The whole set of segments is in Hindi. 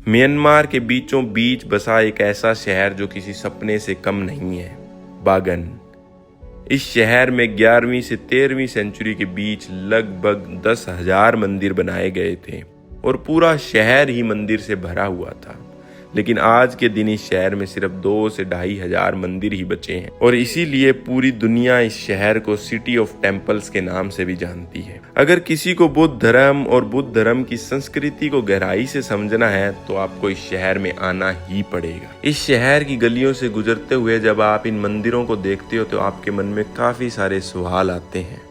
म्यांमार के बीचों बीच बसा एक ऐसा शहर जो किसी सपने से कम नहीं है, बागन। इस शहर में 11वीं से 13वीं सेंचुरी के बीच लगभग 10,000 मंदिर बनाए गए थे और पूरा शहर ही मंदिर से भरा हुआ था। लेकिन आज के दिन इस शहर में सिर्फ 2 से 2,500 मंदिर ही बचे हैं और इसीलिए पूरी दुनिया इस शहर को सिटी ऑफ टेम्पल्स के नाम से भी जानती है। अगर किसी को बुद्ध धर्म और बुद्ध धर्म की संस्कृति को गहराई से समझना है तो आपको इस शहर में आना ही पड़ेगा। इस शहर की गलियों से गुजरते हुए जब आप इन मंदिरों को देखते हो तो आपके मन में काफी सारे सवाल आते हैं,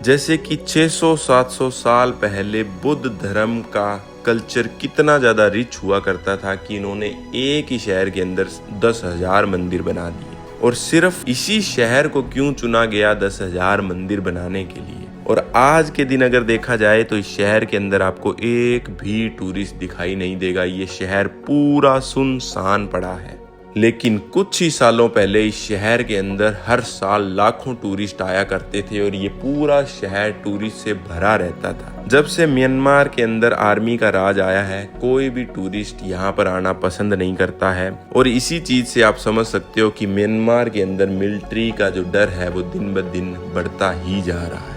जैसे कि 600-700 साल पहले बुद्ध धर्म का कल्चर कितना ज़्यादा रिच हुआ करता था कि इन्होंने एक ही शहर के अंदर 10,000 मंदिर बना दिए। और सिर्फ इसी शहर को क्यों चुना गया 10,000 मंदिर बनाने के लिए। और आज के दिन अगर देखा जाए तो इस शहर के अंदर आपको एक भी टूरिस्ट दिखाई नहीं देगा। ये शहर पूरा सुनसान पड़ा है। लेकिन कुछ ही सालों पहले इस शहर के अंदर हर साल लाखों टूरिस्ट आया करते थे और ये पूरा शहर टूरिस्ट से भरा रहता था। जब से म्यांमार के अंदर आर्मी का राज आया है, कोई भी टूरिस्ट यहाँ पर आना पसंद नहीं करता है। और इसी चीज से आप समझ सकते हो कि म्यांमार के अंदर मिलिट्री का जो डर है वो दिन ब दिन बढ़ता ही जा रहा है।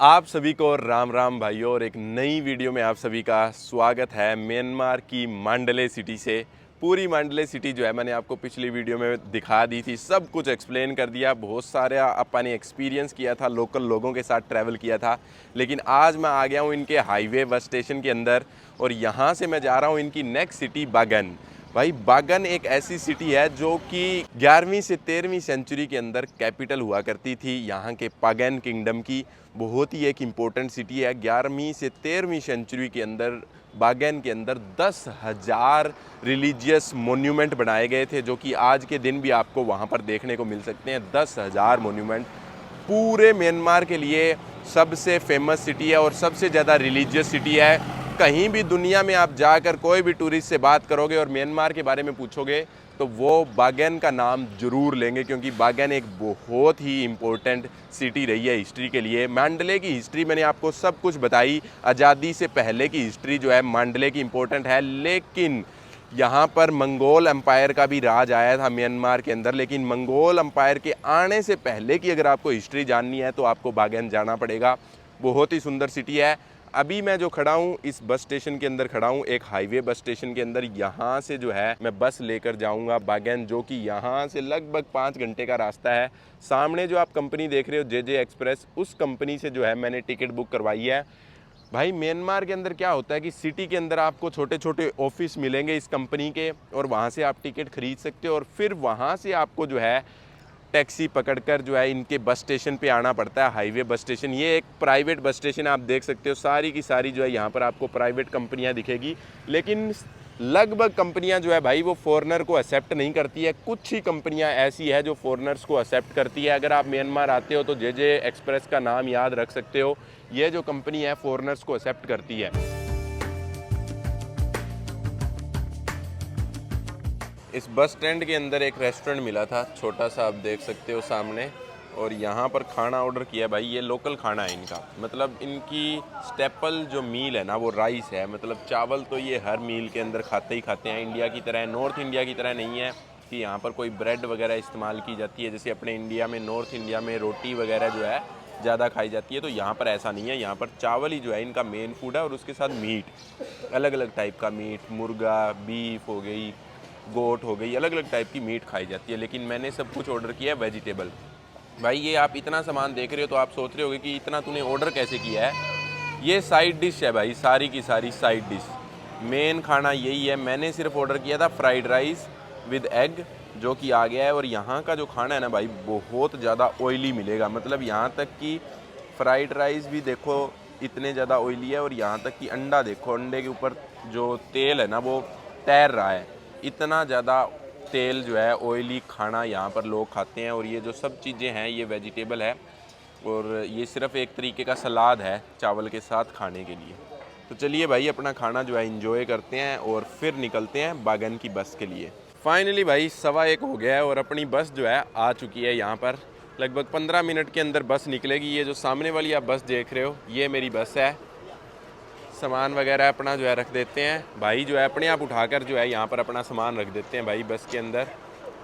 आप सभी को राम राम भाइयों, और एक नई वीडियो में आप सभी का स्वागत है। म्यांमार की मांडले सिटी से। पूरी मांडले सिटी जो है मैंने आपको पिछली वीडियो में दिखा दी थी, सब कुछ एक्सप्लेन कर दिया, बहुत सारे अपन ने एक्सपीरियंस किया था, लोकल लोगों के साथ ट्रैवल किया था। लेकिन आज मैं आ गया हूँ इनके हाईवे बस स्टेशन के अंदर और यहाँ से मैं जा रहा हूँ इनकी नेक्स्ट सिटी बागन। भाई बागन एक ऐसी सिटी है जो कि 11वीं से 13वीं सेंचुरी के अंदर कैपिटल हुआ करती थी यहाँ के पागन किंगडम की। बहुत ही एक इम्पोर्टेंट सिटी है। 11वीं से 13वीं सेंचुरी के अंदर बागन के अंदर 10,000 रिलीजियस मोन्यूमेंट बनाए गए थे, जो कि आज के दिन भी आपको वहाँ पर देखने को मिल सकते हैं। 10,000 मोन्यूमेंट पूरे म्यांमार के लिए सबसे फेमस सिटी है और सबसे ज़्यादा रिलीजियस सिटी है। कहीं भी दुनिया में आप जाकर कोई भी टूरिस्ट से बात करोगे और म्यांमार के बारे में पूछोगे तो वो बागन का नाम जरूर लेंगे, क्योंकि बागन एक बहुत ही इम्पोर्टेंट सिटी रही है हिस्ट्री के लिए। मांडले की हिस्ट्री मैंने आपको सब कुछ बताई। आज़ादी से पहले की हिस्ट्री जो है मांडले की इम्पोर्टेंट है। लेकिन यहाँ पर मंगोल एम्पायर का भी राज आया था म्यांमार के अंदर। लेकिन मंगोल एम्पायर के आने से पहले की अगर आपको हिस्ट्री जाननी है तो आपको बागन जाना पड़ेगा। बहुत ही सुंदर सिटी है। अभी मैं जो खड़ा हूँ इस बस स्टेशन के अंदर खड़ा हूँ, एक हाईवे बस स्टेशन के अंदर। यहाँ से जो है मैं बस लेकर जाऊँगा बागन, जो कि यहाँ से लगभग 5 घंटे का रास्ता है। सामने जो आप कंपनी देख रहे हो JJ एक्सप्रेस, उस कंपनी से जो है मैंने टिकट बुक करवाई है। भाई म्यांमार के अंदर क्या होता है कि सिटी के अंदर आपको छोटे छोटे ऑफिस मिलेंगे इस कंपनी के, और वहाँ से आप टिकट खरीद सकते हो और फिर वहाँ से आपको जो है टैक्सी पकड़कर जो है इनके बस स्टेशन पे आना पड़ता है, हाईवे बस स्टेशन। ये एक प्राइवेट बस स्टेशन है, आप देख सकते हो। सारी की सारी जो है यहाँ पर आपको प्राइवेट कंपनियाँ दिखेगी। लेकिन लगभग कंपनियाँ जो है भाई वो फॉरेनर को एक्सेप्ट नहीं करती है। कुछ ही कंपनियाँ ऐसी है जो फॉरेनर्स को एक्सेप्ट करती है। अगर आप म्यांमार आते हो तो JJ एक्सप्रेस का नाम याद रख सकते हो। ये जो कंपनी है फॉरेनर्स को एक्सेप्ट करती है। इस बस स्टैंड के अंदर एक रेस्टोरेंट मिला था, छोटा सा, आप देख सकते हो सामने। और यहाँ पर खाना ऑर्डर किया भाई। ये लोकल खाना है इनका, मतलब इनकी स्टेपल जो मील है ना वो राइस है। मतलब चावल तो ये हर मील के अंदर खाते ही खाते हैं। इंडिया की तरह, नॉर्थ इंडिया की तरह नहीं है कि यहाँ पर कोई ब्रेड वगैरह इस्तेमाल की जाती है जैसे अपने इंडिया में, नॉर्थ इंडिया में रोटी वगैरह जो है ज़्यादा खाई जाती है। तो यहाँ पर ऐसा नहीं है। यहाँ पर चावल ही जो है इनका मेन फूड है और उसके साथ मीट, अलग अलग टाइप का मीट, मुर्गा, बीफ हो गई, गोट हो गई, अलग अलग टाइप की मीट खाई जाती है। लेकिन मैंने सब कुछ ऑर्डर किया है वेजिटेबल। भाई ये आप इतना सामान देख रहे हो तो आप सोच रहे होगे कि इतना तूने ऑर्डर कैसे किया है। ये साइड डिश है भाई, सारी की सारी साइड डिश। मेन खाना यही है। मैंने सिर्फ ऑर्डर किया था फ्राइड राइस विद एग, जो कि आ गया है। और यहाँ का जो खाना है ना भाई बहुत ज़्यादा ऑयली मिलेगा। मतलब यहाँ तक कि फ्राइड राइस भी देखो इतने ज़्यादा ऑयली है, और यहाँ तक कि अंडा देखो, अंडे के ऊपर जो तेल है ना वो तैर रहा है। इतना ज़्यादा तेल जो है ऑयली खाना यहाँ पर लोग खाते हैं। और ये जो सब चीज़ें हैं ये वेजिटेबल है, और ये सिर्फ एक तरीके का सलाद है चावल के साथ खाने के लिए। तो चलिए भाई अपना खाना जो है एंजॉय करते हैं और फिर निकलते हैं बागन की बस के लिए। फाइनली भाई 1:15 हो गया है और अपनी बस जो है आ चुकी है यहाँ पर। लगभग 15 मिनट के अंदर बस निकलेगी। ये जो सामने वाली आप बस देख रहे हो ये मेरी बस है। सामान वगैरह अपना जो है रख देते हैं, भाई जो है अपने आप उठाकर जो है यहाँ पर अपना सामान रख देते हैं भाई बस के अंदर,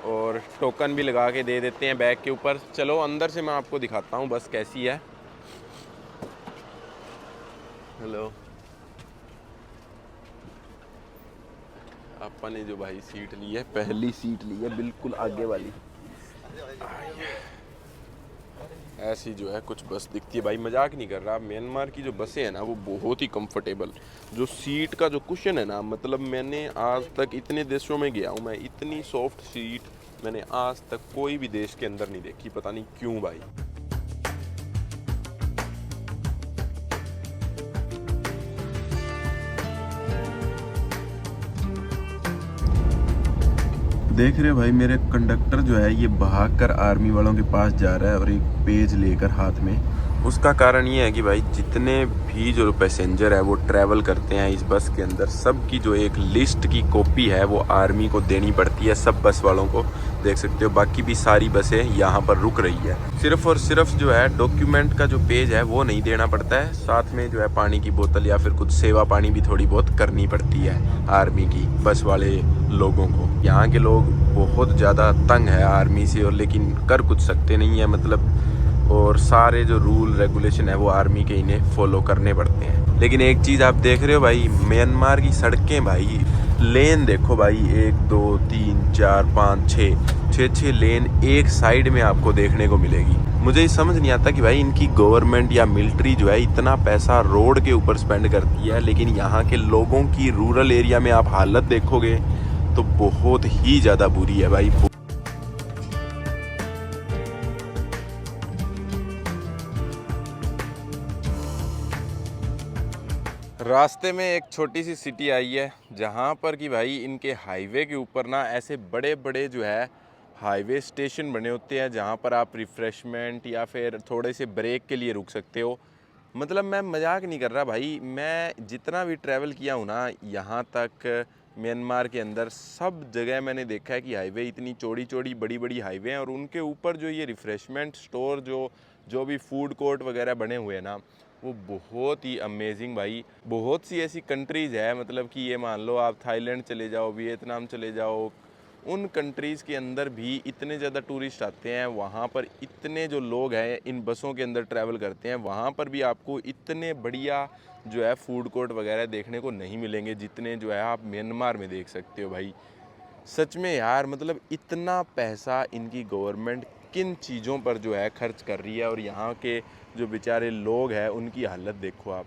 और टोकन भी लगा के दे देते हैं बैग के ऊपर। चलो अंदर से मैं आपको दिखाता हूँ बस कैसी है। हेलो, अपन ने जो भाई सीट ली है, पहली सीट ली है बिल्कुल आगे वाली। ऐसी जो है कुछ बस दिखती है भाई, मजाक नहीं कर रहा। म्यांमार की जो बसें हैं ना वो बहुत ही कंफर्टेबल, जो सीट का जो कुशन है ना, मतलब मैंने आज तक इतने देशों में गया हूँ मैं, इतनी सॉफ्ट सीट मैंने आज तक कोई भी देश के अंदर नहीं देखी, पता नहीं क्यों भाई। देख रहे हो भाई मेरे कंडक्टर जो है ये भाग कर आर्मी वालों के पास जा रहा है और एक पेज लेकर हाथ में। उसका कारण ये है कि भाई जितने भी जो पैसेंजर है वो ट्रैवल करते हैं इस बस के अंदर, सब की जो एक लिस्ट की कॉपी है वो आर्मी को देनी पड़ती है, सब बस वालों को। देख सकते हो बाकी भी सारी बसें यहाँ पर रुक रही है। सिर्फ और सिर्फ जो है डॉक्यूमेंट का जो पेज है वो नहीं देना पड़ता है, साथ में जो है पानी की बोतल या फिर कुछ सेवा पानी भी थोड़ी बहुत करनी पड़ती है आर्मी की बस वाले लोगों को। यहाँ के लोग बहुत ज़्यादा तंग है आर्मी से, और लेकिन कर कुछ सकते नहीं है मतलब, और सारे जो रूल रेगुलेशन है वो आर्मी के इन्हें फॉलो करने पड़ते हैं। लेकिन एक चीज़ आप देख रहे हो भाई, म्यांमार की सड़कें भाई, लेन देखो भाई, 1 2 3 4 5 6 लेन एक साइड में आपको देखने को मिलेगी। मुझे ये समझ नहीं आता कि भाई इनकी गवर्नमेंट या मिलिट्री जो है इतना पैसा रोड के ऊपर स्पेंड करती है, लेकिन यहाँ के लोगों की रूरल एरिया में आप हालत देखोगे तो बहुत ही ज़्यादा बुरी है भाई। रास्ते में एक छोटी सी सिटी आई है जहाँ पर कि भाई इनके हाईवे के ऊपर ना ऐसे बड़े बड़े जो है हाईवे स्टेशन बने होते हैं, जहाँ पर आप रिफ़्रेशमेंट या फिर थोड़े से ब्रेक के लिए रुक सकते हो। मतलब मैं मजाक नहीं कर रहा भाई, मैं जितना भी ट्रैवल किया हूँ ना यहाँ तक म्यांमार के अंदर, सब जगह मैंने देखा है कि हाईवे इतनी चौड़ी चौड़ी बड़ी बड़ी हाईवे हैं, और उनके ऊपर जो ये रिफ़्रेशमेंट स्टोर जो भी फूड कोर्ट वगैरह बने हुए हैं ना, वो बहुत ही अमेजिंग भाई। बहुत सी ऐसी कंट्रीज़ है, मतलब कि ये मान लो आप थाईलैंड चले जाओ, वियतनाम चले जाओ, उन कंट्रीज़ के अंदर भी इतने ज़्यादा टूरिस्ट आते हैं, वहाँ पर इतने जो लोग हैं इन बसों के अंदर ट्रैवल करते हैं, वहाँ पर भी आपको इतने बढ़िया जो है फूड कोर्ट वगैरह देखने को नहीं मिलेंगे जितने जो है आप म्यांमार में देख सकते हो भाई। सच में यार, मतलब इतना पैसा इनकी गवर्नमेंट किन चीज़ों पर जो है खर्च कर रही है, और यहाँ के जो बेचारे लोग हैं उनकी हालत देखो आप।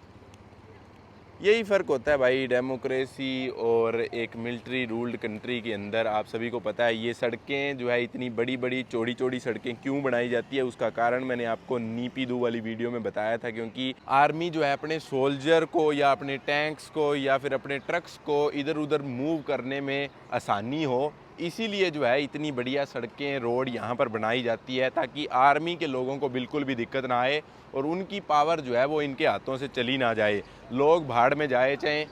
यही फ़र्क होता है भाई डेमोक्रेसी और एक मिलिट्री रूल्ड कंट्री के अंदर। आप सभी को पता है ये सड़कें जो है इतनी बड़ी बड़ी चौड़ी चौड़ी सड़कें क्यों बनाई जाती है, उसका कारण मैंने आपको नीपीदू वाली वीडियो में बताया था, क्योंकि आर्मी जो है अपने सोल्जर को या अपने टैंक्स को या फिर अपने ट्रक्स को इधर उधर मूव करने में आसानी हो, इसीलिए जो है इतनी बढ़िया सड़कें रोड यहाँ पर बनाई जाती है, ताकि आर्मी के लोगों को बिल्कुल भी दिक्कत ना आए और उनकी पावर जो है वो इनके हाथों से चली ना जाए, लोग भाड़ में जाए चाहे।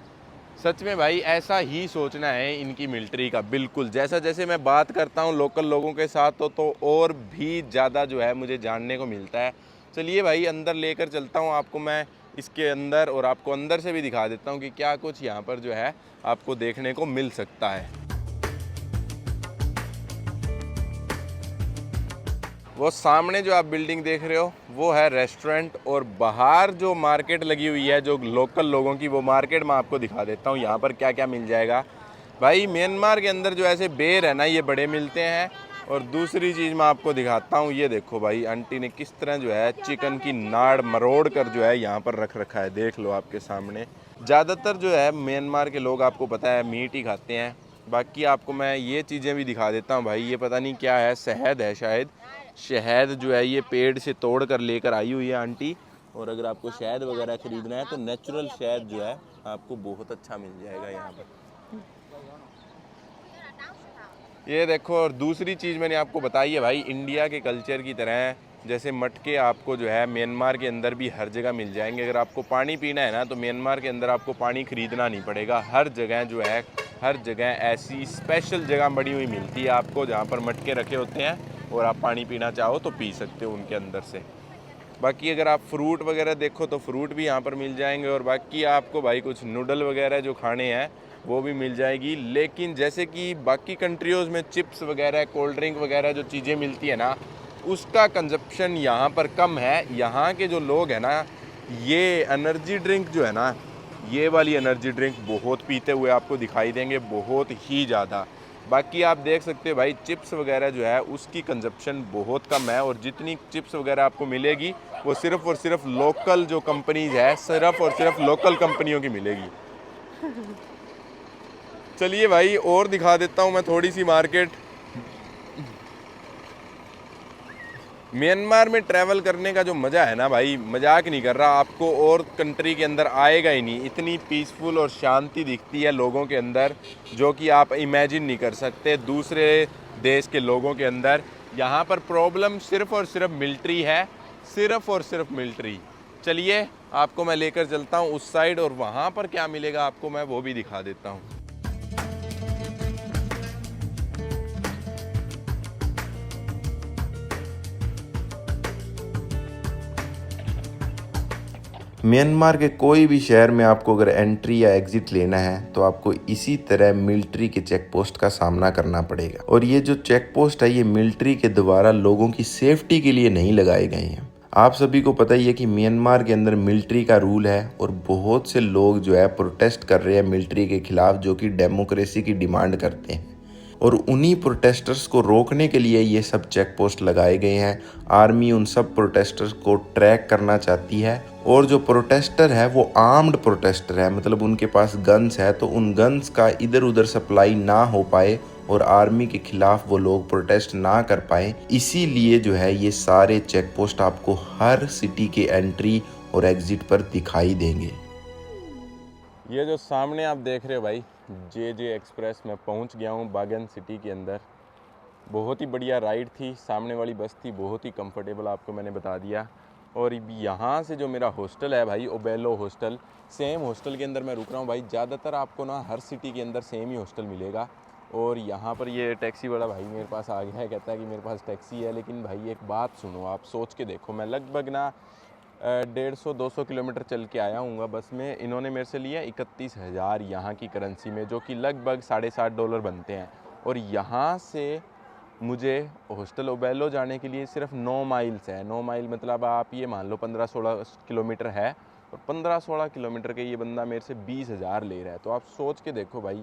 सच में भाई ऐसा ही सोचना है इनकी मिलिट्री का बिल्कुल। जैसा जैसे मैं बात करता हूँ लोकल लोगों के साथ तो और भी ज़्यादा जो है मुझे जानने को मिलता है। चलिए भाई अंदर लेकर चलता हूँ आपको मैं इसके अंदर, और आपको अंदर से भी दिखा देता हूँ कि क्या कुछ यहाँ पर जो है आपको देखने को मिल सकता है। वो सामने जो आप बिल्डिंग देख रहे हो वो है रेस्टोरेंट, और बाहर जो मार्केट लगी हुई है जो लोकल लोगों की, वो मार्केट मैं आपको दिखा देता हूँ यहाँ पर क्या क्या मिल जाएगा। भाई म्यांमार के अंदर जो ऐसे बेर है ना ये बड़े मिलते हैं, और दूसरी चीज़ मैं आपको दिखाता हूँ, ये देखो भाई आंटी ने किस तरह जो है चिकन की नाड़ मरोड़ कर जो है यहाँ पर रख रखा है, देख लो आपके सामने। ज़्यादातर जो है म्यांमार के लोग आपको पता है मीट ही खाते हैं। बाकी आपको मैं ये चीज़ें भी दिखा देता हूँ भाई, ये पता नहीं क्या है, शहद है शायद। शहद जो है ये पेड़ से तोड़ कर लेकर आई हुई है आंटी, और अगर आपको शहद वगैरह ख़रीदना है तो नेचुरल शहद जो है आपको बहुत अच्छा मिल जाएगा यहाँ पर। ये देखो, और दूसरी चीज़ मैंने आपको बताई है भाई, इंडिया के कल्चर की तरह जैसे मटके आपको जो है म्यांमार के अंदर भी हर जगह मिल जाएंगे। अगर आपको पानी पीना है ना तो म्यांमार के अंदर आपको पानी ख़रीदना नहीं पड़ेगा, हर जगह जो है हर जगह ऐसी स्पेशल जगह बनी हुई मिलती है आपको जहाँ पर मटके रखे होते हैं, और आप पानी पीना चाहो तो पी सकते हो उनके अंदर से। बाकी अगर आप फ्रूट वगैरह देखो तो फ्रूट भी यहाँ पर मिल जाएंगे, और बाकी आपको भाई कुछ नूडल वगैरह जो खाने हैं वो भी मिल जाएगी। लेकिन जैसे कि बाकी कंट्रीज़ में चिप्स वगैरह, कोल्ड ड्रिंक वगैरह जो चीज़ें मिलती है ना, उसका कंजप्शन यहाँ पर कम है। यहाँ के जो लोग हैं ना, ये एनर्जी ड्रिंक जो है ना, ये वाली एनर्जी ड्रिंक बहुत पीते हुए आपको दिखाई देंगे, बहुत ही ज़्यादा। बाकी आप देख सकते हैं भाई चिप्स वगैरह जो है उसकी कंजप्शन बहुत कम है, और जितनी चिप्स वगैरह आपको मिलेगी वो सिर्फ़ और सिर्फ लोकल जो कंपनीज है, सिर्फ और सिर्फ लोकल कंपनियों की मिलेगी। चलिए भाई और दिखा देता हूँ मैं थोड़ी सी मार्केट। म्यांमार में ट्रैवल करने का जो मज़ा है ना भाई, मजाक नहीं कर रहा, आपको और कंट्री के अंदर आएगा ही नहीं। इतनी पीसफुल और शांति दिखती है लोगों के अंदर जो कि आप इमेजिन नहीं कर सकते दूसरे देश के लोगों के अंदर। यहाँ पर प्रॉब्लम सिर्फ़ और सिर्फ मिलिट्री है, सिर्फ़ और सिर्फ मिलिट्री। चलिए आपको मैं लेकर चलता हूँ उस साइड, और वहाँ पर क्या मिलेगा आपको मैं वो भी दिखा देता हूँ। म्यांमार के कोई भी शहर में आपको अगर एंट्री या एग्जिट लेना है तो आपको इसी तरह मिलिट्री के चेक पोस्ट का सामना करना पड़ेगा। और ये जो चेक पोस्ट है ये मिलिट्री के द्वारा लोगों की सेफ्टी के लिए नहीं लगाए गए हैं। आप सभी को पता ही है कि म्यांमार के अंदर मिलिट्री का रूल है, और बहुत से लोग जो है प्रोटेस्ट कर रहे हैं मिलिट्री के खिलाफ, जो कि डेमोक्रेसी की डिमांड करते हैं। और उन्हीं प्रोटेस्टर्स को रोकने के लिए ये सब चेक पोस्ट लगाए गए हैं। आर्मी उन सब प्रोटेस्टर्स को ट्रैक करना चाहती है, और जो प्रोटेस्टर है वो आर्म्ड प्रोटेस्टर है, मतलब उनके पास गन्स है, तो उन गन्स का इधर उधर सप्लाई ना हो पाए और आर्मी के खिलाफ वो लोग प्रोटेस्ट ना कर पाए। इसीलिए जो है ये सारे चेक पोस्ट आपको हर सिटी के एंट्री और एग्जिट पर दिखाई देंगे। ये जो सामने आप देख रहे हो भाई, जे एक्सप्रेस, मैं पहुंच गया हूं बागन सिटी के अंदर। बहुत ही बढ़िया राइड थी, सामने वाली बस थी बहुत ही कंफर्टेबल, आपको मैंने बता दिया। और यहाँ से जो मेरा हॉस्टल है भाई, ओबेलो हॉस्टल, सेम हॉस्टल के अंदर मैं रुक रहा हूँ भाई। ज़्यादातर आपको ना हर सिटी के अंदर सेम ही हॉस्टल मिलेगा। और यहाँ पर ये टैक्सी वाला भाई मेरे पास आ गया है, कहता है कि मेरे पास टैक्सी है। लेकिन भाई एक बात सुनो, आप सोच के देखो, मैं लगभग ना 150-200 किलोमीटर चल के आया हूँ बस में। इन्होंने मेरे से लिया 31,000 यहाँ की करेंसी में, जो कि लगभग $7.5 बनते हैं। और यहाँ से मुझे हॉस्टल ओबेलो जाने के लिए सिर्फ 9 माइल्स है। 9 माइल मतलब आप ये मान लो 15-16 किलोमीटर है, और 15-16 किलोमीटर के ये बंदा मेरे से 20,000 ले रहा है। तो आप सोच के देखो भाई,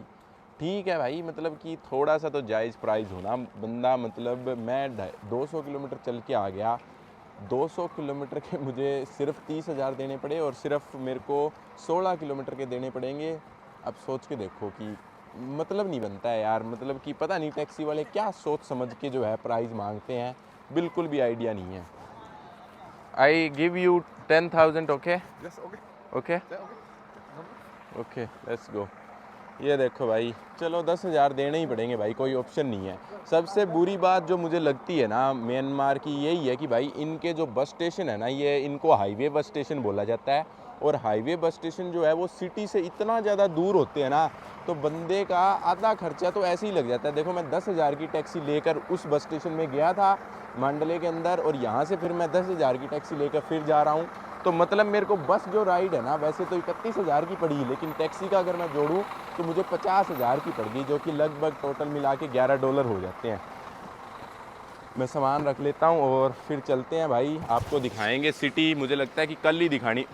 ठीक है भाई, मतलब कि थोड़ा सा तो जायज़ प्राइस होना। बंदा मतलब मैं 200 किलोमीटर चल के आ गया, 200 किलोमीटर के मुझे सिर्फ 30,000 देने पड़े, और सिर्फ मेरे को 16 किलोमीटर के देने पड़ेंगे। अब सोच के देखो कि मतलब नहीं बनता है यार, मतलब कि पता नहीं टैक्सी वाले क्या सोच समझ के जो है प्राइस मांगते हैं, बिल्कुल भी आइडिया नहीं है। I give you 10,000, okay okay okay, let's go. ये देखो भाई, चलो 10,000 देने ही पड़ेंगे भाई, कोई ऑप्शन नहीं है। सबसे बुरी बात जो मुझे लगती है ना म्यांमार की, यही है कि भाई इनके जो बस स्टेशन है ना, ये इनको हाईवे बस स्टेशन बोला जाता है। और हाईवे बस स्टेशन जो है वो सिटी से इतना ज़्यादा दूर होते हैं ना, तो बंदे का आधा खर्चा तो ऐसे ही लग जाता है। देखो मैं 10,000 की टैक्सी लेकर उस बस स्टेशन में गया था मांडले के अंदर, और यहाँ से फिर मैं 10,000 की टैक्सी लेकर फिर जा रहा हूँ। तो मतलब मेरे को बस जो राइड है ना, वैसे तो 31,000 की पड़ी, लेकिन टैक्सी का अगर मैं जोड़ूँ तो मुझे 50,000 की पड़ गई, जो कि लगभग टोटल मिला के $11 हो जाते हैं। मैं सामान रख लेता हूँ और फिर चलते हैं भाई, आपको दिखाएंगे सिटी। मुझे लगता है कि कल ही दिखानी,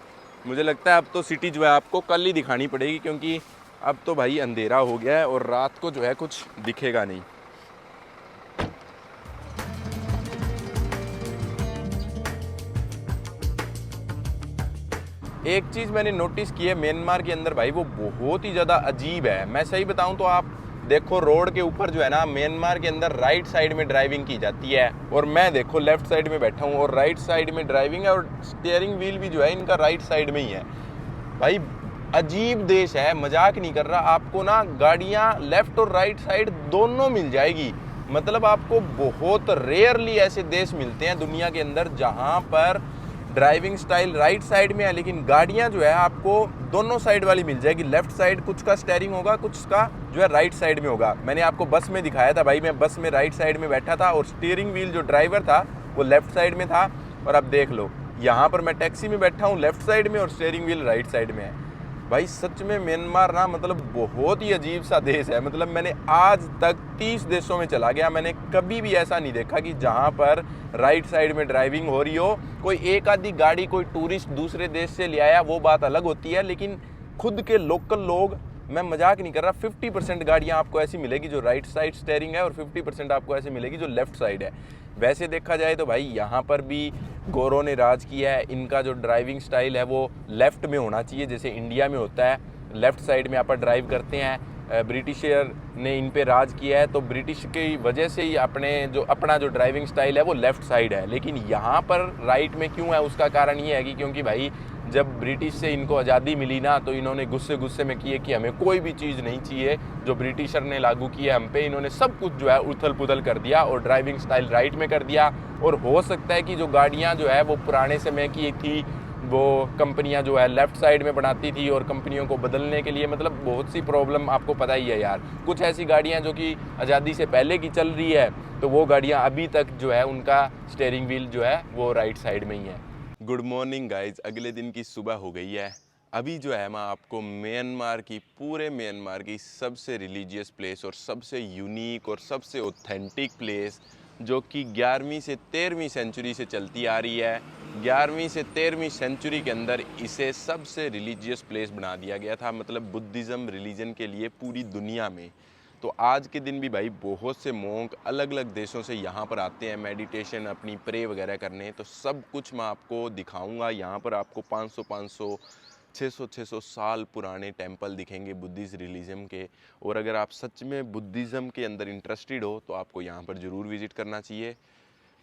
मुझे लगता है अब तो सिटी जो है आपको कल ही दिखानी पड़ेगी, क्योंकि अब तो भाई अंधेरा हो गया है और रात को जो है कुछ दिखेगा नहीं। एक चीज़ मैंने नोटिस की है म्यांमार के अंदर भाई, वो बहुत ही ज़्यादा अजीब है। मैं सही बताऊं तो आप देखो रोड के ऊपर जो है ना, म्यांमार के अंदर राइट साइड में ड्राइविंग की जाती है, और मैं देखो लेफ्ट साइड में बैठा हूँ और राइट साइड में ड्राइविंग है, और स्टीयरिंग व्हील भी जो है इनका राइट साइड में ही है। भाई अजीब देश है, मजाक नहीं कर रहा। आपको ना गाड़ियाँ लेफ्ट और राइट साइड दोनों मिल जाएगी। मतलब आपको बहुत रेयरली ऐसे देश मिलते हैं दुनिया के अंदर जहाँ पर ड्राइविंग स्टाइल राइट साइड में है, लेकिन गाड़ियाँ जो है आपको दोनों साइड वाली मिल जाएगी। लेफ्ट साइड कुछ का स्टेयरिंग होगा, कुछ का जो है राइट साइड में होगा। मैंने आपको बस में दिखाया था भाई, मैं बस में राइट साइड में बैठा था और स्टीयरिंग व्हील जो ड्राइवर था वो लेफ्ट साइड में था। और अब देख लो यहाँ पर मैं टैक्सी में बैठा हूँ लेफ्ट साइड में और स्टीयरिंग व्हील राइट साइड में है। भाई सच में म्यांमार ना मतलब बहुत ही अजीब सा देश है। मतलब मैंने आज तक 30 देशों में चला गया, मैंने कभी भी ऐसा नहीं देखा कि जहाँ पर राइट साइड में ड्राइविंग हो रही हो। कोई एक आधी गाड़ी कोई टूरिस्ट दूसरे देश से ले आया वो बात अलग होती है, लेकिन खुद के लोकल लोग, मैं मजाक नहीं कर रहा, 50% गाड़ियाँ आपको ऐसी मिलेगी जो राइट साइड स्टेयरिंग है और 50% आपको ऐसी मिलेगी जो लेफ्ट साइड है। वैसे देखा जाए तो भाई यहाँ पर भी गोरों ने राज किया है। इनका जो ड्राइविंग स्टाइल है वो लेफ़्ट में होना चाहिए, जैसे इंडिया में होता है लेफ़्ट साइड में आप ड्राइव करते हैं। ब्रिटिशर ने इन पे राज किया है, तो ब्रिटिश की वजह से ही अपना जो ड्राइविंग स्टाइल है वो लेफ़्ट साइड है। लेकिन यहाँ पर राइट में क्यों है, उसका कारण ये है कि क्योंकि भाई जब ब्रिटिश से इनको आज़ादी मिली ना, तो इन्होंने गुस्से में किए कि हमें कोई भी चीज़ नहीं चाहिए जो ब्रिटिशर ने लागू किया हम पे। इन्होंने सब कुछ जो है उथल पुथल कर दिया और ड्राइविंग स्टाइल राइट में कर दिया। और हो सकता है कि जो गाड़ियाँ जो है वो पुराने समय की थी, वो कंपनियां जो है लेफ़्ट साइड में बनाती थी और कंपनियों को बदलने के लिए मतलब बहुत सी प्रॉब्लम आपको पता ही है यार। कुछ ऐसी गाड़ियां जो कि आज़ादी से पहले की चल रही है, तो वो गाड़ियां अभी तक जो है उनका स्टीयरिंग व्हील जो है वो राइट साइड में ही है। गुड मॉर्निंग गाइज, अगले दिन की सुबह हो गई है। अभी जो है मैं आपको पूरे म्यांमार की सबसे रिलीजियस प्लेस और सबसे यूनिक और सबसे ऑथेंटिक प्लेस, जो कि 11वीं से 13वीं सेंचुरी से चलती आ रही है। 11वीं से 13वीं सेंचुरी के अंदर इसे सबसे रिलीजियस प्लेस बना दिया गया था, मतलब बुद्धिज़्म रिलीजन के लिए पूरी दुनिया में। तो आज के दिन भी भाई बहुत से मोंक अलग अलग देशों से यहाँ पर आते हैं मेडिटेशन अपनी प्रे वगैरह करने। तो सब कुछ मैं आपको दिखाऊंगा। यहाँ पर आपको 500 600 साल पुराने टेंपल दिखेंगे बुद्धिस्ट रिलीजन के। और अगर आप सच में बुद्धिज़्म के अंदर इंटरेस्टेड हो तो आपको यहाँ पर ज़रूर विज़िट करना चाहिए।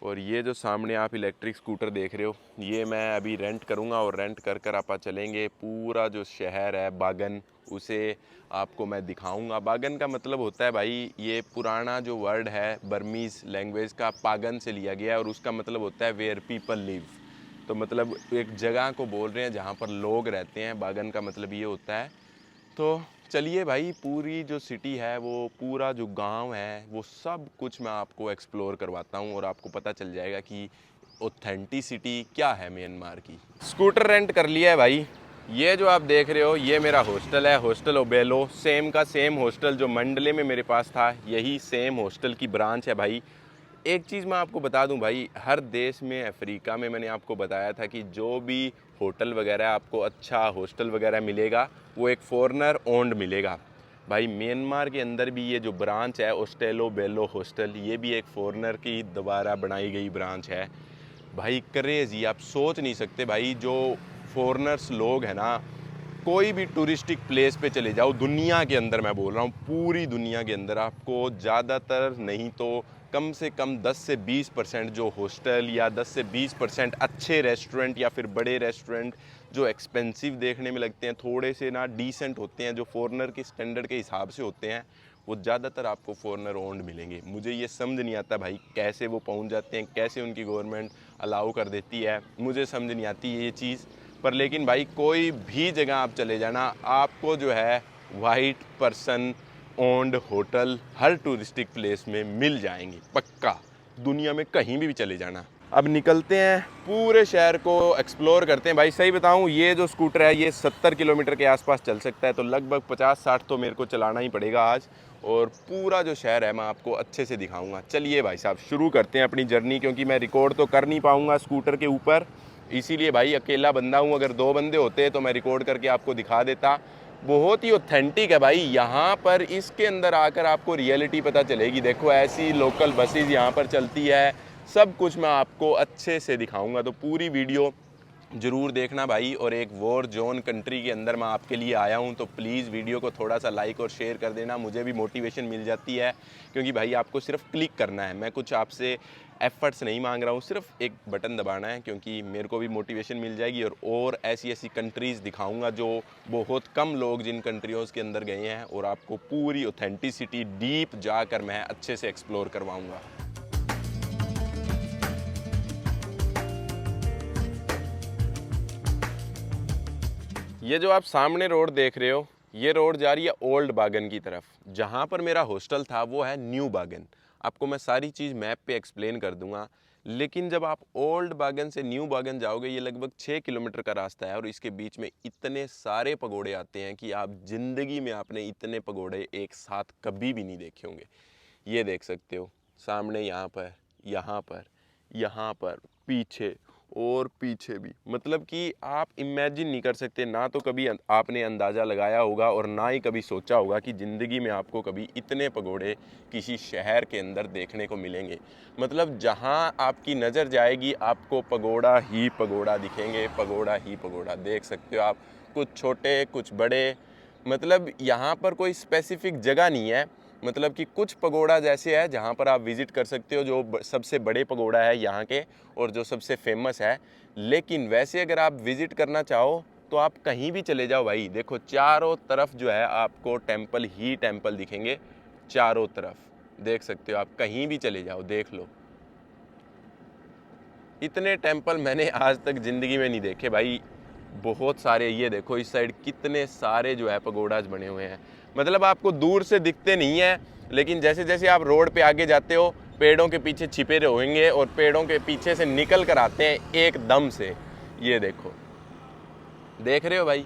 और ये जो सामने आप इलेक्ट्रिक स्कूटर देख रहे हो, ये मैं अभी रेंट करूँगा और रेंट कर आप चलेंगे पूरा जो शहर है बागन, उसे आपको मैं दिखाऊंगा। बागन का मतलब होता है भाई, ये पुराना जो वर्ड है बर्मीज़ लैंग्वेज का पागन से लिया गया है और उसका मतलब होता है वेयर पीपल लिव। तो मतलब एक जगह को बोल रहे हैं जहाँ पर लोग रहते हैं। बागन का मतलब ये होता है। तो चलिए भाई, पूरी जो सिटी है वो पूरा जो गांव है वो सब कुछ मैं आपको एक्सप्लोर करवाता हूँ और आपको पता चल जाएगा कि ऑथेंटिसिटी क्या है म्यांमार की। स्कूटर रेंट कर लिया है भाई। ये जो आप देख रहे हो ये मेरा हॉस्टल है, हॉस्टल ओबेलो। सेम का सेम हॉस्टल जो मंडले में मेरे पास था, यही सेम हॉस्टल की ब्रांच है भाई। एक चीज़ मैं आपको बता दूं भाई, हर देश में, अफ्रीका में मैंने आपको बताया था कि जो भी होटल वगैरह आपको अच्छा हॉस्टल वगैरह मिलेगा वो एक फ़ॉरनर ओन्ड मिलेगा। भाई म्यांमार के अंदर भी ये जो ब्रांच है ओस्टेलो बेलो हॉस्टल, ये भी एक फ़ॉरनर की दोबारा बनाई गई ब्रांच है। भाई क्रेज़ी, आप सोच नहीं सकते भाई। जो फॉरनर्स लोग हैं ना, कोई भी टूरिस्टिक प्लेस पे चले जाओ दुनिया के अंदर, मैं बोल रहा हूँ पूरी दुनिया के अंदर, आपको ज़्यादातर नहीं तो कम से कम 10 से 20% जो हॉस्टल या 10 से 20% अच्छे रेस्टोरेंट या फिर बड़े रेस्टोरेंट जो एक्सपेंसिव देखने में लगते हैं, थोड़े से ना डिसेंट होते हैं, जो फॉरनर के स्टैंडर्ड के हिसाब से होते हैं, वो ज़्यादातर आपको फॉरनर ओन्ड मिलेंगे। मुझे ये समझ नहीं आता भाई कैसे वो पहुंच जाते हैं, कैसे उनकी गवर्नमेंट अलाउ कर देती है, मुझे समझ नहीं आती ये चीज़। पर लेकिन भाई कोई भी जगह आप चले जाना, आपको जो है वाइट पर्सन ओन्ड होटल हर टूरिस्टिक प्लेस में मिल जाएंगे, पक्का। दुनिया में कहीं भी चले जाना। अब निकलते हैं, पूरे शहर को एक्सप्लोर करते हैं। भाई सही बताऊं, ये जो स्कूटर है ये 70 किलोमीटर के आसपास चल सकता है, तो लगभग 50-60 तो मेरे को चलाना ही पड़ेगा आज। और पूरा जो शहर है मैं आपको अच्छे से दिखाऊंगा। चलिए भाई साहब शुरू करते हैं अपनी जर्नी, क्योंकि मैं रिकॉर्ड तो कर नहीं पाऊँगा स्कूटर के ऊपर, इसीलिए भाई अकेला बंदा हूँ। अगर 2 बंदे होते तो मैं रिकॉर्ड करके आपको दिखा देता। बहुत ही ऑथेंटिक है भाई यहाँ पर, इसके अंदर आकर आपको रियलिटी पता चलेगी। देखो ऐसी लोकल बसेस यहाँ पर चलती है, सब कुछ मैं आपको अच्छे से दिखाऊंगा, तो पूरी वीडियो ज़रूर देखना भाई। और एक वॉर जोन कंट्री के अंदर मैं आपके लिए आया हूँ, तो प्लीज़ वीडियो को थोड़ा सा लाइक और शेयर कर देना, मुझे भी मोटिवेशन मिल जाती है। क्योंकि भाई आपको सिर्फ क्लिक करना है, मैं कुछ आपसे एफर्ट्स नहीं मांग रहा हूँ, सिर्फ एक बटन दबाना है, क्योंकि मेरे को भी मोटिवेशन मिल जाएगी। और ऐसी ऐसी कंट्रीज़ दिखाऊंगा जो बहुत कम लोग जिन कंट्रीज़ के अंदर गए हैं, और आपको पूरी ऑथेंटिसिटी डीप जाकर मैं अच्छे से एक्सप्लोर करवाऊँगा। ये जो आप सामने रोड देख रहे हो, ये रोड जा रही है ओल्ड बागन की तरफ। जहाँ पर मेरा हॉस्टल था वो है न्यू बागन। आपको मैं सारी चीज़ मैप पे एक्सप्लेन कर दूंगा। लेकिन जब आप ओल्ड बागन से न्यू बागन जाओगे, ये लगभग 6 किलोमीटर का रास्ता है और इसके बीच में इतने सारे पगोड़े आते हैं कि आप ज़िंदगी में आपने इतने पगोड़े एक साथ कभी भी नहीं देखे होंगे। ये देख सकते हो सामने, यहाँ पर, यहाँ पर, यहाँ पर, पीछे और पीछे भी। मतलब कि आप इमेजिन नहीं कर सकते, ना तो कभी आपने अंदाज़ा लगाया होगा और ना ही कभी सोचा होगा कि ज़िंदगी में आपको कभी इतने पगोड़े किसी शहर के अंदर देखने को मिलेंगे। मतलब जहाँ आपकी नज़र जाएगी आपको पगोड़ा ही पगोड़ा दिखेंगे, पगोड़ा ही पगोड़ा। देख सकते हो आप, कुछ छोटे कुछ बड़े। मतलब यहाँ पर कोई स्पेसिफिक जगह नहीं है। मतलब कि कुछ पगोड़ा जैसे है जहाँ पर आप विज़िट कर सकते हो, जो सबसे बड़े पगोड़ा है यहाँ के और जो सबसे फेमस है। लेकिन वैसे अगर आप विज़िट करना चाहो तो आप कहीं भी चले जाओ भाई, देखो चारों तरफ जो है आपको टेम्पल ही टेम्पल दिखेंगे, चारों तरफ। देख सकते हो आप, कहीं भी चले जाओ देख लो। इतने टेम्पल मैंने आज तक ज़िंदगी में नहीं देखे भाई, बहुत सारे। ये देखो इस साइड कितने सारे जो है पगोड़ाज बने हुए हैं। मतलब आपको दूर से दिखते नहीं है, लेकिन जैसे जैसे आप रोड पे आगे जाते हो पेड़ों के पीछे छिपे रहेंगे और पेड़ों के पीछे से निकल कर आते हैं एकदम से। ये देखो, देख रहे हो भाई,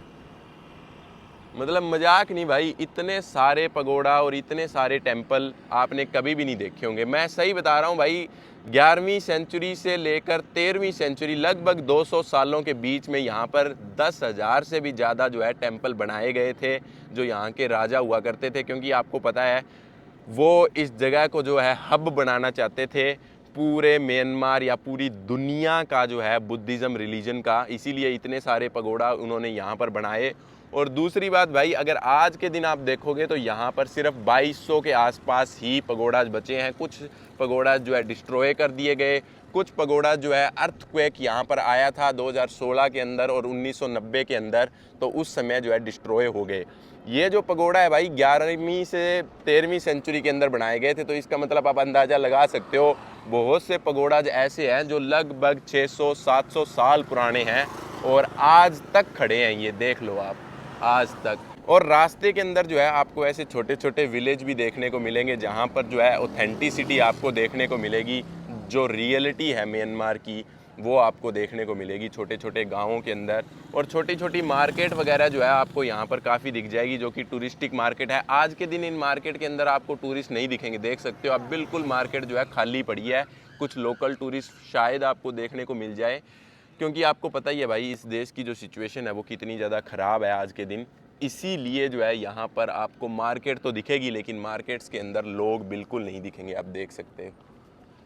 मतलब मजाक नहीं भाई, इतने सारे पगोड़ा और इतने सारे टेम्पल आपने कभी भी नहीं देखे होंगे। मैं सही बता रहा हूँ भाई, 11वीं सेंचुरी से लेकर 13वीं सेंचुरी, लगभग 200 सालों के बीच में यहाँ पर 10,000 से भी ज़्यादा जो है टेम्पल बनाए गए थे, जो यहाँ के राजा हुआ करते थे। क्योंकि आपको पता है वो इस जगह को जो है हब बनाना चाहते थे पूरे म्यांमार या पूरी दुनिया का जो है बुद्धिज़्म रिलीजन का, इसीलिए इतने सारे पगोड़ा उन्होंने यहाँ पर बनाए। और दूसरी बात भाई, अगर आज के दिन आप देखोगे तो यहाँ पर सिर्फ 2200 के आसपास ही पगोड़ाज बचे हैं। कुछ पगोड़ाज जो है डिस्ट्रॉय कर दिए गए, कुछ पगोड़ा जो है अर्थक्वेक यहाँ पर आया था 2016 के अंदर और 1990 के अंदर, तो उस समय जो है डिस्ट्रॉय हो गए। ये जो पगोड़ा है भाई 11वीं से 13वीं सेंचुरी के अंदर बनाए गए थे, तो इसका मतलब आप अंदाज़ा लगा सकते हो बहुत से पगोड़ाज ऐसे हैं जो लगभग 600-700 साल पुराने हैं और आज तक खड़े हैं। ये देख लो आप, आज तक। और रास्ते के अंदर जो है आपको ऐसे छोटे छोटे विलेज भी देखने को मिलेंगे जहाँ पर जो है ऑथेंटिसिटी आपको देखने को मिलेगी, जो रियलिटी है म्यांमार की वो आपको देखने को मिलेगी छोटे छोटे गाँवों के अंदर। और छोटी छोटी मार्केट वगैरह जो है आपको यहाँ पर काफ़ी दिख जाएगी, जो कि टूरिस्टिक मार्केट है। आज के दिन इन मार्केट के अंदर आपको टूरिस्ट नहीं दिखेंगे, देख सकते हो आप, बिल्कुल मार्केट जो है खाली पड़ी है। कुछ लोकल टूरिस्ट शायद आपको देखने को मिल जाए, क्योंकि आपको पता ही है भाई इस देश की जो सिचुएशन है वो कितनी ज़्यादा ख़राब है आज के दिन। इसीलिए जो है यहाँ पर आपको मार्केट तो दिखेगी, लेकिन मार्केट्स के अंदर लोग बिल्कुल नहीं दिखेंगे। आप देख सकते हो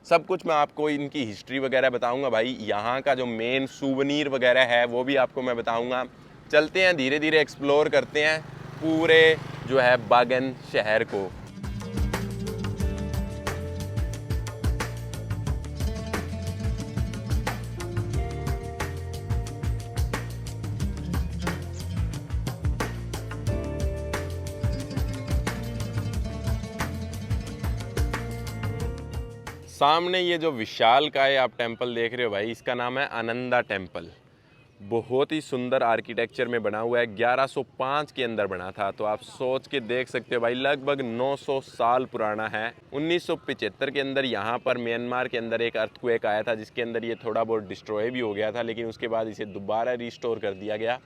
सब कुछ। मैं आपको इनकी हिस्ट्री वगैरह बताऊंगा भाई, यहाँ का जो मेन सूवनीर वगैरह है वो भी आपको मैं बताऊंगा। चलते हैं धीरे धीरे एक्सप्लोर करते हैं पूरे जो है बागन शहर को। सामने ये जो विशालकाय आप टेम्पल देख रहे हो भाई, इसका नाम है आनंदा टेम्पल। बहुत ही सुंदर आर्किटेक्चर में बना हुआ है, 1105 के अंदर बना था। तो आप सोच के देख सकते हो भाई, लगभग 900 साल पुराना है। 1975 के अंदर यहाँ पर म्यांमार के अंदर एक अर्थक्वेक आया था, जिसके अंदर ये थोड़ा बहुत डिस्ट्रॉय भी हो गया था, लेकिन उसके बाद इसे दोबारा रिस्टोर कर दिया गया।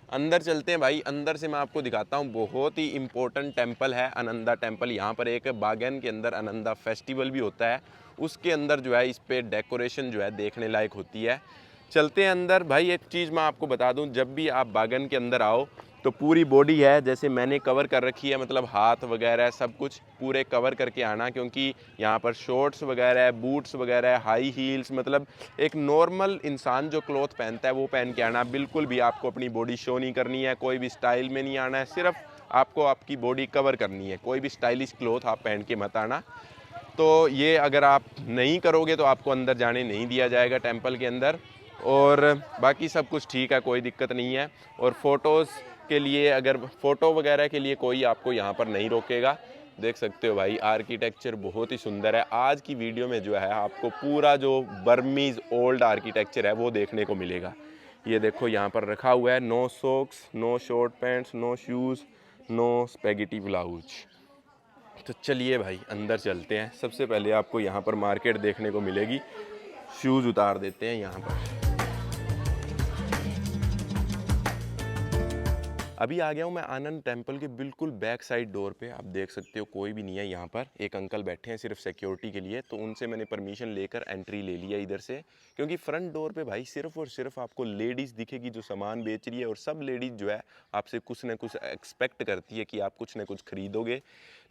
अंदर चलते हैं भाई, अंदर से मैं आपको दिखाता हूँ। बहुत ही इम्पोर्टेंट टेम्पल है आनंदा टेम्पल। यहाँ पर एक बागन के अंदर आनंदा फेस्टिवल भी होता है, उसके अंदर जो है इस पे डेकोरेशन जो है देखने लायक होती है। चलते हैं अंदर भाई। एक चीज़ मैं आपको बता दूं, जब भी आप बागन के अंदर आओ तो पूरी बॉडी है, जैसे मैंने कवर कर रखी है, मतलब हाथ वगैरह सब कुछ पूरे कवर करके आना, क्योंकि यहाँ पर शॉर्ट्स वगैरह, बूट्स वगैरह, हाई हील्स, मतलब एक नॉर्मल इंसान जो क्लॉथ पहनता है वो पहन के आना। बिल्कुल भी आपको अपनी बॉडी शो नहीं करनी है, कोई भी स्टाइल में नहीं आना है, सिर्फ आपको आपकी बॉडी कवर करनी है। कोई भी स्टाइलिश क्लॉथ आप पहन के मत आना। तो ये अगर आप नहीं करोगे तो आपको अंदर जाने नहीं दिया जाएगा टेम्पल के अंदर। और बाकी सब कुछ ठीक है, कोई दिक्कत नहीं है। और फ़ोटोज़ के लिए, अगर फ़ोटो वगैरह के लिए कोई आपको यहाँ पर नहीं रोकेगा। देख सकते हो भाई, आर्किटेक्चर बहुत ही सुंदर है। आज की वीडियो में जो है आपको पूरा जो बर्मीज़ ओल्ड आर्किटेक्चर है वो देखने को मिलेगा। ये देखो यहाँ पर रखा हुआ है no socks, no short pants, no shoes, no spaghetti blouse. तो चलिए भाई अंदर चलते हैं। सबसे पहले आपको यहाँ पर मार्केट देखने को मिलेगी। शूज़ उतार देते हैं यहाँ पर। अभी आ गया हूँ मैं आनंद टेम्पल के बिल्कुल बैक साइड डोर पे। आप देख सकते हो कोई भी नहीं है यहाँ पर। एक अंकल बैठे हैं सिर्फ सिक्योरिटी के लिए, तो उनसे मैंने परमिशन लेकर एंट्री ले लिया इधर से, क्योंकि फ्रंट डोर पे भाई सिर्फ और सिर्फ आपको लेडीज़ दिखेगी जो सामान बेच रही है, और सब लेडीज़ जो है आपसे कुछ ना कुछ एक्सपेक्ट करती है कि आप कुछ ना कुछ खरीदोगे।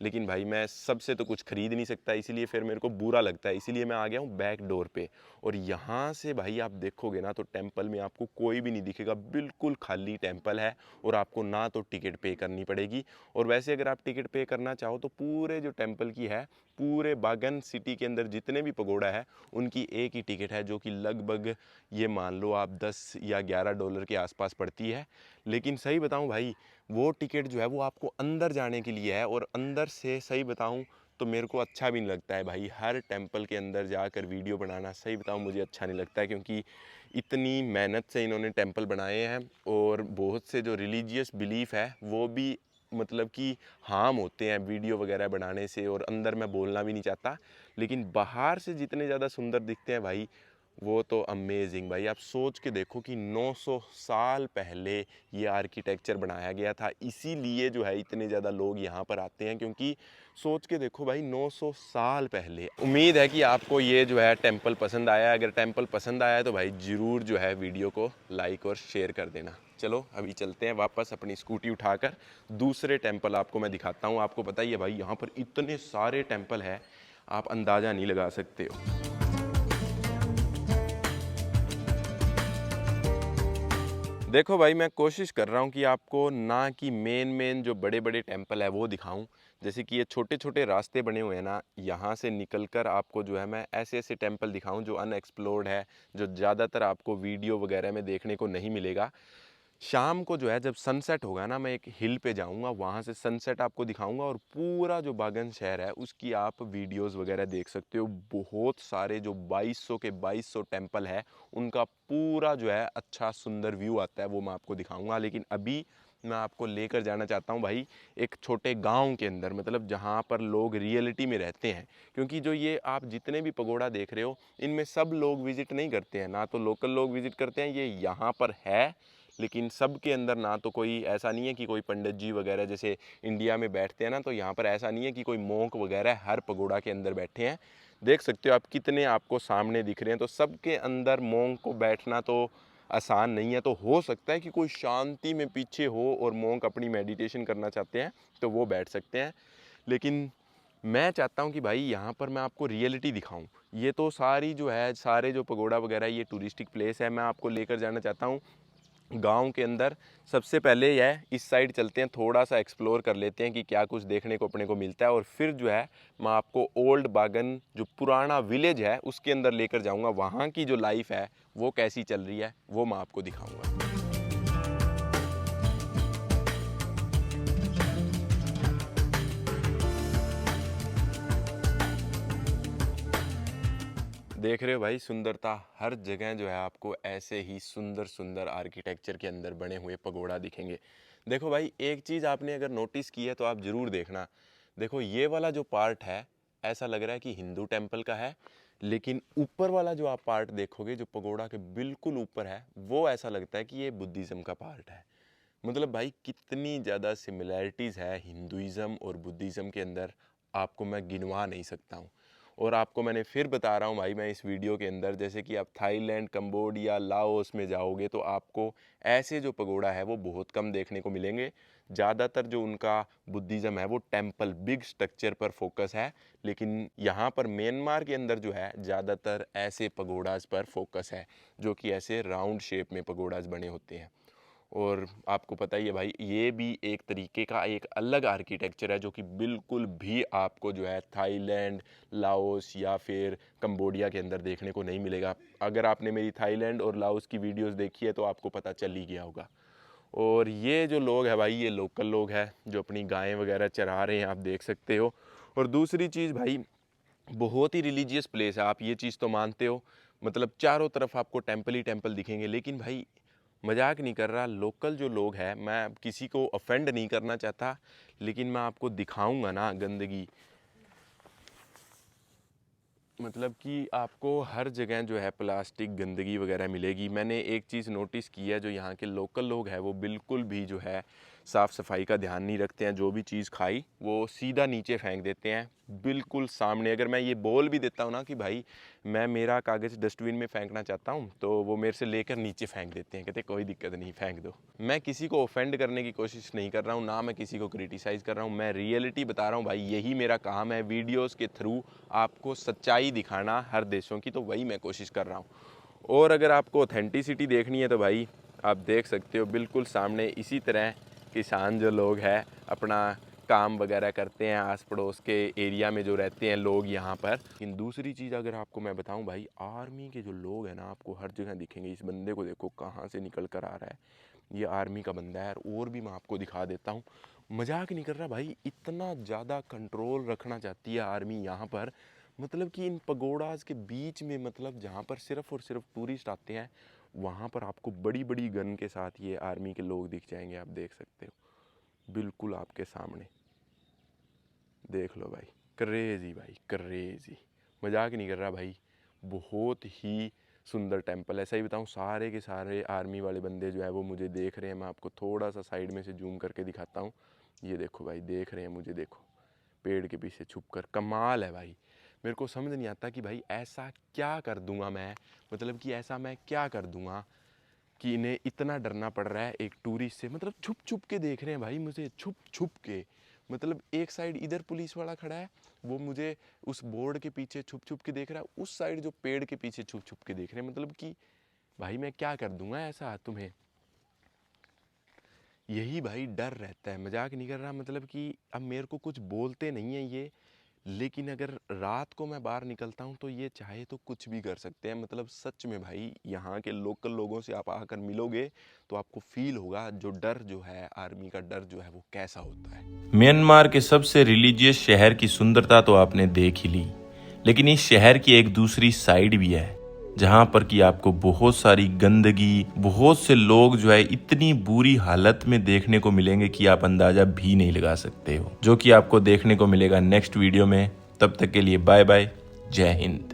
लेकिन भाई मैं सबसे तो कुछ खरीद नहीं सकता, इसीलिए फिर मेरे को बुरा लगता है, इसीलिए मैं आ गया हूँ बैक डोर पे। और यहाँ से भाई आप देखोगे ना तो टेम्पल में आपको कोई भी नहीं दिखेगा, बिल्कुल खाली टेम्पल है। और आपको ना तो टिकट पे करनी पड़ेगी, और वैसे अगर आप टिकट पे करना चाहो तो पूरे जो टेम्पल की है, पूरे बागन सिटी के अंदर जितने भी पगोड़ा है उनकी एक ही टिकट है, जो कि लगभग ये मान लो आप 10 या 11 डॉलर के आसपास पड़ती है। लेकिन सही बताऊं भाई, वो टिकट जो है वो आपको अंदर जाने के लिए है, और अंदर से सही बताऊं तो मेरे को अच्छा भी नहीं लगता है भाई हर टेम्पल के अंदर जाकर वीडियो बनाना। सही बताऊं मुझे अच्छा नहीं लगता है, क्योंकि इतनी मेहनत से इन्होंने टेम्पल बनाए हैं, और बहुत से जो रिलीजियस बिलीफ है वो भी मतलब कि हार्म होते हैं वीडियो वगैरह बनाने से। और अंदर मैं बोलना भी नहीं चाहता, लेकिन बाहर से जितने ज़्यादा सुंदर दिखते हैं भाई, वो तो अमेजिंग। भाई आप सोच के देखो कि 900 साल पहले ये आर्किटेक्चर बनाया गया था, इसीलिए जो है इतने ज़्यादा लोग यहाँ पर आते हैं, क्योंकि सोच के देखो भाई 900 साल पहले। उम्मीद है कि आपको ये जो है टेम्पल पसंद आया है। अगर टेम्पल पसंद आया है तो भाई ज़रूर जो है वीडियो को लाइक और शेयर कर देना। चलो अभी चलते हैं वापस अपनी स्कूटी उठाकर, दूसरे टेम्पल आपको मैं दिखाता हूँ। आपको पता ही है भाई यहाँ पर इतने सारे टेम्पल है, आप अंदाज़ा नहीं लगा सकते हो। देखो भाई मैं कोशिश कर रहा हूँ कि आपको ना कि मेन जो बड़े बड़े टेम्पल है वो दिखाऊं, जैसे कि ये छोटे छोटे रास्ते बने हुए हैं ना, यहाँ से निकलकर आपको जो है मैं ऐसे ऐसे टेम्पल दिखाऊं जो अनएक्सप्लोर्ड है, जो ज़्यादातर आपको वीडियो वगैरह में देखने को नहीं मिलेगा। शाम को जो है जब सनसेट होगा ना, मैं एक हिल पे जाऊंगा, वहाँ से सनसेट आपको दिखाऊंगा, और पूरा जो बागन शहर है उसकी आप वीडियोस वगैरह देख सकते हो। बहुत सारे जो 2200 के 2200 टेम्पल है उनका पूरा जो है अच्छा सुंदर व्यू आता है, वो मैं आपको दिखाऊंगा। लेकिन अभी मैं आपको लेकर जाना चाहता हूँ भाई एक छोटे गांव के अंदर, मतलब जहाँ पर लोग रियलिटी में रहते हैं। क्योंकि जो ये आप जितने भी पगोड़ा देख रहे हो इनमें सब लोग विजिट नहीं करते हैं, ना तो लोकल लोग विजिट करते हैं, ये यहाँ पर है लेकिन सब के अंदर ना तो कोई ऐसा नहीं है कि कोई पंडित जी वगैरह जैसे इंडिया में बैठते हैं ना, तो यहाँ पर ऐसा नहीं है कि कोई मोंक वगैरह हर पगोड़ा के अंदर बैठे हैं। देख सकते हो आप कितने आपको सामने दिख रहे हैं, तो सबके अंदर मोंक को बैठना तो आसान नहीं है। तो हो सकता है कि कोई शांति में पीछे हो और मोंक अपनी मेडिटेशन करना चाहते हैं तो वो बैठ सकते हैं। लेकिन मैं चाहता हूँ कि भाई यहाँ पर मैं आपको रियलिटी दिखाऊं। ये तो सारी जो है सारे जो पगोड़ा वगैरह ये टूरिस्टिक प्लेस है, मैं आपको लेकर जाना चाहता हूँ गांव के अंदर। सबसे पहले यह इस साइड चलते हैं, थोड़ा सा एक्सप्लोर कर लेते हैं कि क्या कुछ देखने को अपने को मिलता है, और फिर जो है मैं आपको ओल्ड बागन जो पुराना विलेज है उसके अंदर लेकर जाऊंगा। वहाँ की जो लाइफ है वो कैसी चल रही है वो मैं आपको दिखाऊंगा। देख रहे हो भाई सुंदरता, हर जगह जो है आपको ऐसे ही सुंदर सुंदर आर्किटेक्चर के अंदर बने हुए पगोड़ा दिखेंगे। देखो भाई एक चीज़ आपने अगर नोटिस की है तो आप ज़रूर देखना। देखो ये वाला जो पार्ट है ऐसा लग रहा है कि हिंदू टेम्पल का है, लेकिन ऊपर वाला जो आप पार्ट देखोगे जो पगोड़ा के बिल्कुल ऊपर है वो ऐसा लगता है कि ये बुद्धिज़्म का पार्ट है। मतलब भाई कितनी ज़्यादा सिमिलैरिटीज़ है हिंदुइज़्म और बुद्धिज़्म के अंदर, आपको मैं गिनवा नहीं सकता हूँ। और आपको मैंने फिर बता रहा हूँ भाई मैं इस वीडियो के अंदर, जैसे कि आप थाईलैंड, कंबोडिया, लाओस में जाओगे तो आपको ऐसे जो पगोड़ा है वो बहुत कम देखने को मिलेंगे। ज़्यादातर जो उनका बुद्धिज़्म है वो टेम्पल बिग स्ट्रक्चर पर फोकस है, लेकिन यहाँ पर म्यांमार के अंदर जो है ज़्यादातर ऐसे पगोड़ाज पर फोकस है, जो कि ऐसे राउंड शेप में पगोड़ाज बने होते हैं। और आपको पता ही है भाई ये भी एक तरीके का एक अलग आर्किटेक्चर है, जो कि बिल्कुल भी आपको जो है थाईलैंड, लाओस या फिर कंबोडिया के अंदर देखने को नहीं मिलेगा। अगर आपने मेरी थाईलैंड और लाओस की वीडियोस देखी है तो आपको पता चल ही गया होगा। और ये जो लोग हैं भाई ये लोकल लोग हैं जो अपनी गायें वगैरह चरा रहे हैं, आप देख सकते हो। और दूसरी चीज़ भाई बहुत ही रिलीजियस प्लेस है, आप ये चीज़ तो मानते हो। मतलब चारों तरफ आपको टेम्पल ही टेम्पल दिखेंगे, लेकिन भाई मजाक नहीं कर रहा। लोकल जो लोग हैं, मैं किसी को ऑफेंड नहीं करना चाहता, लेकिन मैं आपको दिखाऊंगा ना गंदगी, मतलब कि आपको हर जगह जो है प्लास्टिक गंदगी वगैरह मिलेगी। मैंने एक चीज़ नोटिस की है, जो यहाँ के लोकल लोग हैं वो बिल्कुल भी जो है साफ़ सफाई का ध्यान नहीं रखते हैं। जो भी चीज़ खाई वो सीधा नीचे फेंक देते हैं, बिल्कुल सामने। अगर मैं ये बोल भी देता हूँ ना कि भाई मैं मेरा कागज़ डस्टबिन में फेंकना चाहता हूँ, तो वो मेरे से लेकर नीचे फेंक देते हैं, कहते कोई दिक्कत नहीं, फेंक दो। मैं किसी को ऑफेंड करने की कोशिश नहीं कर रहा हूँ, ना मैं किसी को क्रिटिसाइज़ कर रहा हूँ, मैं रियलिटी बता रहा हूँ भाई। यही मेरा काम है, वीडियोज़ के थ्रू आपको सच्चाई दिखाना हर देशों की, तो वही मैं कोशिश कर रहा हूँ। और अगर आपको ऑथेंटिसिटी देखनी है तो भाई आप देख सकते हो बिल्कुल सामने इसी तरह किसान जो लोग हैं अपना काम वगैरह करते हैं आस पड़ोस के एरिया में जो रहते हैं लोग यहाँ पर। लेकिन दूसरी चीज़ अगर आपको मैं बताऊँ भाई, आर्मी के जो लोग हैं ना आपको हर जगह दिखेंगे। इस बंदे को देखो कहाँ से निकल कर आ रहा है, ये आर्मी का बंदा है। और भी मैं आपको दिखा देता हूँ, मजाक नहीं कर रहा भाई, इतना ज़्यादा कंट्रोल रखना चाहती है आर्मी यहाँ पर। मतलब कि इन पगोड़ाज के बीच में, मतलब जहाँ पर सिर्फ और सिर्फ टूरिस्ट आते हैं, वहाँ पर आपको बड़ी बड़ी गन के साथ ये आर्मी के लोग दिख जाएंगे। आप देख सकते हो बिल्कुल आपके सामने, देख लो भाई, क्रेजी भाई, क्रेजी, मजाक नहीं कर रहा भाई। बहुत ही सुंदर टेंपल है। सही बताऊँ, सारे के सारे आर्मी वाले बंदे जो है वो मुझे देख रहे हैं। मैं आपको थोड़ा सा साइड में से जूम करके दिखाता हूँ। ये देखो भाई, देख रहे हैं मुझे, देखो पेड़ के पीछे छुप कर। कमाल है भाई। मेरे को समझ नहीं आता कि भाई ऐसा क्या कर दूंगा मैं, मतलब कि ऐसा मैं क्या कर दूंगा कि इन्हें इतना डरना पड़ रहा है एक टूरिस्ट से। मतलब छुप छुप के देख रहे हैं भाई मुझे, छुप छुप के। मतलब एक साइड इधर पुलिस वाला खड़ा है, वो मुझे उस बोर्ड के पीछे छुप छुप के देख रहा है, उस साइड जो पेड़ के पीछे छुप छुप के देख रहे हैं। मतलब कि भाई मैं क्या कर दूंगा ऐसा तुम्हें, यही भाई डर रहता है। मजाक नहीं कर रहा। मतलब कि अब मेरे को कुछ बोलते नहीं है ये, लेकिन अगर रात को मैं बाहर निकलता हूँ तो ये चाहे तो कुछ भी कर सकते हैं। मतलब सच में भाई, यहाँ के लोकल लोगों से आप आकर मिलोगे तो आपको फील होगा जो डर जो है, आर्मी का डर जो है वो कैसा होता है। म्यांमार के सबसे रिलीजियस शहर की सुंदरता तो आपने देख ही ली, लेकिन इस शहर की एक दूसरी साइड भी है, जहां पर कि आपको बहुत सारी गंदगी, बहुत से लोग जो है इतनी बुरी हालत में देखने को मिलेंगे कि आप अंदाजा भी नहीं लगा सकते हो, जो कि आपको देखने को मिलेगा नेक्स्ट वीडियो में। तब तक के लिए बाय बाय, जय हिंद।